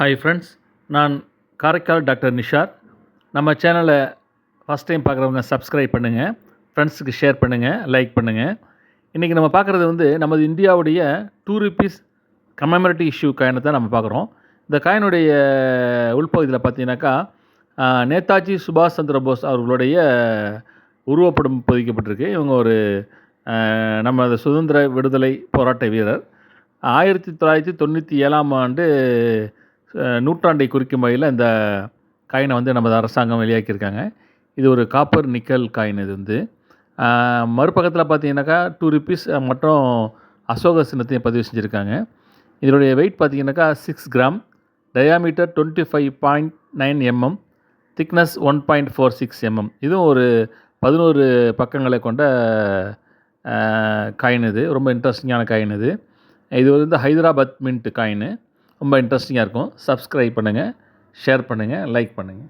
Hi friends, நான் Karaikal doctor Nishar. நம்ம சேனலை ஃபஸ்ட் டைம் பார்க்குறவங்க சப்ஸ்கிரைப் பண்ணுங்கள், ஃப்ரெண்ட்ஸுக்கு ஷேர் பண்ணுங்கள், லைக் பண்ணுங்கள். இன்றைக்கி நம்ம பார்க்குறது நமது இந்தியாவுடைய ₹2 கமெமரேட்டிவ் இஷ்யூ காயினை தான் நம்ம பார்க்குறோம். இந்த காயினுடைய உள்பகுதியில் பார்த்தீங்கன்னாக்கா நேதாஜி சுபாஷ் சந்திர போஸ் அவர்களுடைய உருவப்படம் பதிக்கப்பட்டிருக்கு. இவங்க ஒரு நமது சுதந்திர விடுதலை போராட்ட வீரர். 1997ஆம் ஆண்டு நூற்றாண்டை குறிக்கும் வகையில் இந்த காயினை நமது அரசாங்கம் வெளியாக்கியிருக்காங்க. இது ஒரு காப்பர் நிக்கல் காயின். இது மறுபக்கத்தில் பார்த்தீங்கன்னாக்கா ₹2 மற்றும் அசோக சின்னத்தையும் பதிவு செஞ்சுருக்காங்க. இதனுடைய வெயிட் பார்த்தீங்கன்னாக்கா 6 gram, diameter 25.9 mm, thickness 1.46 mm. இதுவும் ஒரு 11 பக்கங்களை கொண்ட காயின். இது ரொம்ப இன்ட்ரெஸ்டிங்கான காயின். இது ஹைதராபாத் மின்ட் காயின். ரொம்ப இன்ட்ரெஸ்டிங்காக இருக்கும். சப்ஸ்கிரைப் பண்ணுங்கள், ஷேர் பண்ணுங்கள், லைக் பண்ணுங்கள்.